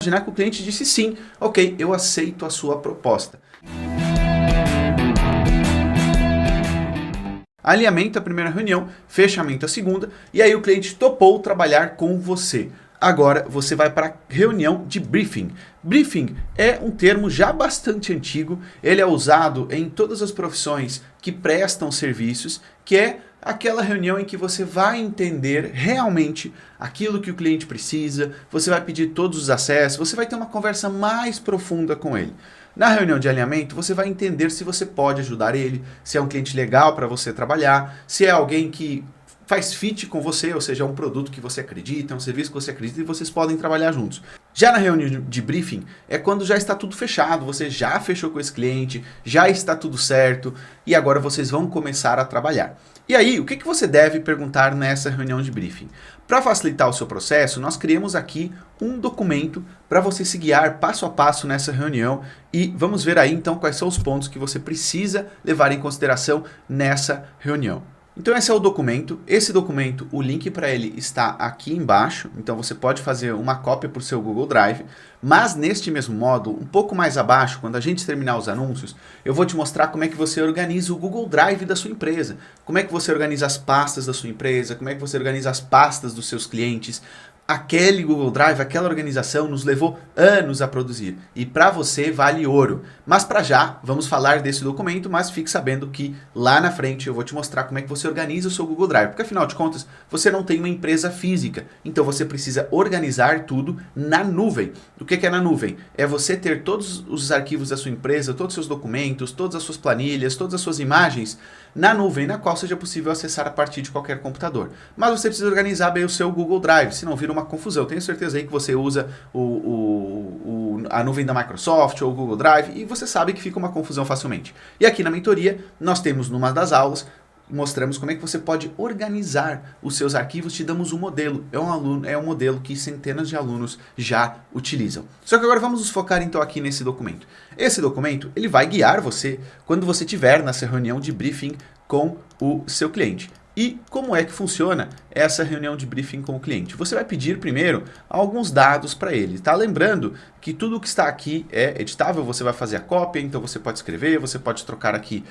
imaginar que o cliente disse sim, ok, eu aceito a sua proposta. Alinhamento a primeira reunião, fechamento a segunda, e aí o cliente topou trabalhar com você. Agora você vai para a reunião de briefing. Briefing é um termo já bastante antigo, ele é usado em todas as profissões que prestam serviços, que é aquela reunião em que você vai entender realmente aquilo que o cliente precisa, você vai pedir todos os acessos, você vai ter uma conversa mais profunda com ele. Na reunião de alinhamento, você vai entender se você pode ajudar ele, se é um cliente legal para você trabalhar, se é alguém que faz fit com você, ou seja, é um produto que você acredita, é um serviço que você acredita e vocês podem trabalhar juntos. Já na reunião de briefing, é quando já está tudo fechado, você já fechou com esse cliente, já está tudo certo e agora vocês vão começar a trabalhar. E aí, o que você deve perguntar nessa reunião de briefing? Para facilitar o seu processo, nós criamos aqui um documento para você se guiar passo a passo nessa reunião e vamos ver aí então quais são os pontos que você precisa levar em consideração nessa reunião. Então esse é o documento, o link para ele está aqui embaixo, então você pode fazer uma cópia para o seu Google Drive, mas neste mesmo módulo, um pouco mais abaixo, quando a gente terminar os anúncios, eu vou te mostrar como é que você organiza o Google Drive da sua empresa, como é que você organiza as pastas da sua empresa, como é que você organiza as pastas dos seus clientes. Aquele Google Drive, aquela organização nos levou anos a produzir e para você vale ouro. Mas para já, vamos falar desse documento, mas fique sabendo que lá na frente eu vou te mostrar como é que você organiza o seu Google Drive, porque afinal de contas você não tem uma empresa física, então você precisa organizar tudo na nuvem. O que é na nuvem? É você ter todos os arquivos da sua empresa, todos os seus documentos, todas as suas planilhas, todas as suas imagens na nuvem, na qual seja possível acessar a partir de qualquer computador. Mas você precisa organizar bem o seu Google Drive, senão vira uma confusão. Tenho certeza aí que você usa a nuvem da Microsoft ou o Google Drive e você sabe que fica uma confusão facilmente. E aqui na mentoria, nós temos numa das aulas, mostramos como é que você pode organizar os seus arquivos, te damos um modelo. É um modelo que centenas de alunos já utilizam. Só que agora vamos nos focar então aqui nesse documento. Esse documento, ele vai guiar você quando você estiver nessa reunião de briefing com o seu cliente. E como é que funciona essa reunião de briefing com o cliente? Você vai pedir primeiro alguns dados para ele, tá? Lembrando que tudo que está aqui é editável, você vai fazer a cópia, então você pode escrever, você pode trocar aqui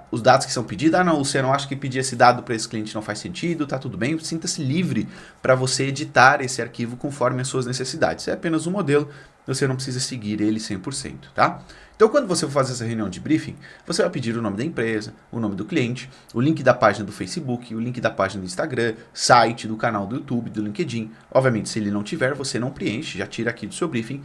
os dados que são pedidos. Ah, não, Luciano, acho que pedir esse dado para esse cliente não faz sentido, tá tudo bem, sinta-se livre para você editar esse arquivo conforme as suas necessidades. É apenas um modelo, você não precisa seguir ele 100%, tá? Então, quando você for fazer essa reunião de briefing, você vai pedir o nome da empresa, o nome do cliente, o link da página do Facebook, o link da página do Instagram, site, do canal do YouTube, do LinkedIn. Obviamente, se ele não tiver, você não preenche, já tira aqui do seu briefing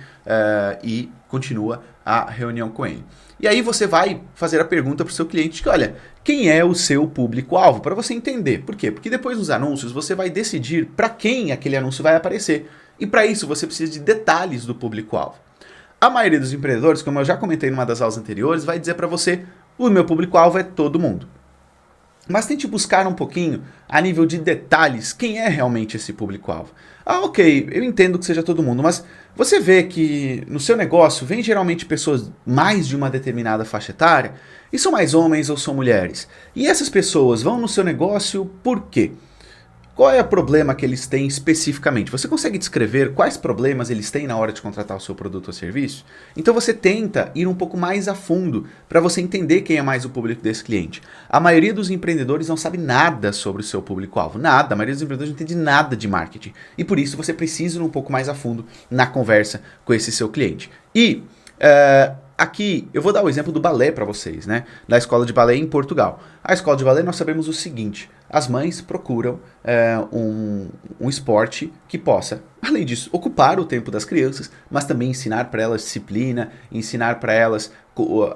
e continua a reunião com ele. E aí você vai fazer a pergunta para o seu cliente que, olha, quem é o seu público-alvo? Para você entender. Por quê? Porque depois nos anúncios você vai decidir para quem aquele anúncio vai aparecer. E para isso você precisa de detalhes do público-alvo. A maioria dos empreendedores, como eu já comentei numa das aulas anteriores, vai dizer para você, o meu público-alvo é todo mundo. Mas tente buscar um pouquinho, a nível de detalhes, quem é realmente esse público-alvo. Ah, ok, eu entendo que seja todo mundo, mas você vê que no seu negócio vem geralmente pessoas mais de uma determinada faixa etária, e são mais homens ou são mulheres. E essas pessoas vão no seu negócio por quê? Qual é o problema que eles têm especificamente? Você consegue descrever quais problemas eles têm na hora de contratar o seu produto ou serviço? Então você tenta ir um pouco mais a fundo para você entender quem é mais o público desse cliente. A maioria dos empreendedores não sabe nada sobre o seu público-alvo, nada. A maioria dos empreendedores não entende nada de marketing. E por isso você precisa ir um pouco mais a fundo na conversa com esse seu cliente. E aqui eu vou dar o exemplo do balé para vocês, né? Da escola de balé em Portugal. A escola de balé nós sabemos o seguinte: as mães procuram um esporte que possa, além disso, ocupar o tempo das crianças, mas também ensinar para elas disciplina, ensinar para elas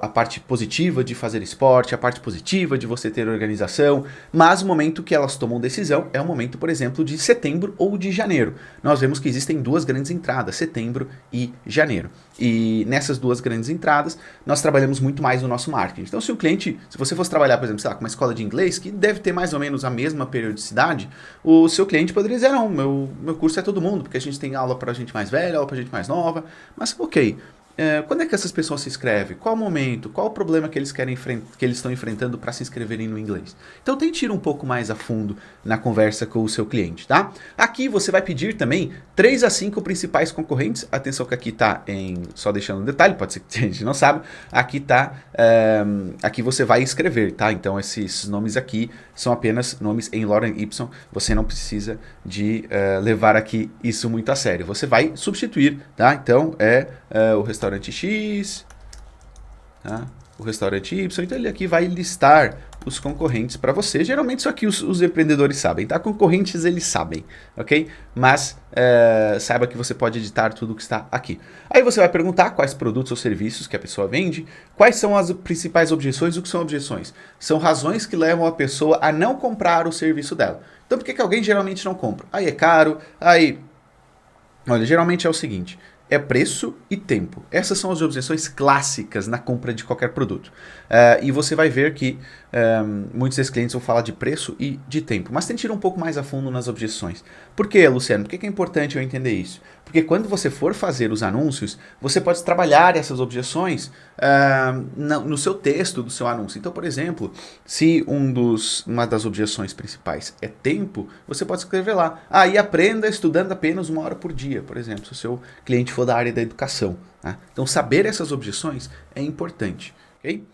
a parte positiva de fazer esporte, a parte positiva de você ter organização, mas o momento que elas tomam decisão é o momento, por exemplo, de setembro ou de janeiro. Nós vemos que existem duas grandes entradas, setembro e janeiro. E nessas duas grandes entradas, nós trabalhamos muito mais no nosso marketing. Então, se você fosse trabalhar, por exemplo, sei lá, com uma escola de inglês, que deve ter mais ou menos a mesma periodicidade, o seu cliente poderia dizer, não, meu curso é todo mundo, porque a gente tem aula para gente mais velha, aula para gente mais nova, mas ok. quando é que essas pessoas se inscrevem? Qual o momento? Qual o problema que eles que eles estão enfrentando para se inscreverem no inglês? Então tente ir um pouco mais a fundo na conversa com o seu cliente, tá? Aqui você vai pedir também 3 a 5 principais concorrentes. Atenção que aqui tá só deixando um detalhe, pode ser que a gente não sabe. Aqui tá, aqui você vai escrever, tá? Então esses nomes aqui são apenas nomes em Lorem Ipsum. Você não precisa de levar aqui isso muito a sério. Você vai substituir, tá? Então o restaurante X, tá? O restaurante Y, então ele aqui vai listar os concorrentes para você. Geralmente isso aqui os empreendedores sabem, tá? Concorrentes eles sabem, ok? Mas saiba que você pode editar tudo que está aqui. Aí você vai perguntar quais produtos ou serviços que a pessoa vende, quais são as principais objeções. O que são objeções? São razões que levam a pessoa a não comprar o serviço dela. Então por que alguém geralmente não compra? Aí é caro, olha, geralmente é o seguinte: é preço e tempo. Essas são as objeções clássicas na compra de qualquer produto. E você vai ver que muitos desses clientes vão falar de preço e de tempo. Mas tente ir um pouco mais a fundo nas objeções. Por que, Luciano? Por que é importante eu entender isso? Porque quando você for fazer os anúncios, você pode trabalhar essas objeções no seu texto do seu anúncio. Então, por exemplo, se uma das objeções principais é tempo, você pode escrever lá: e aprenda estudando apenas 1 hora por dia, por exemplo, se o seu cliente for da área da educação. Tá? Então, saber essas objeções é importante. Okay?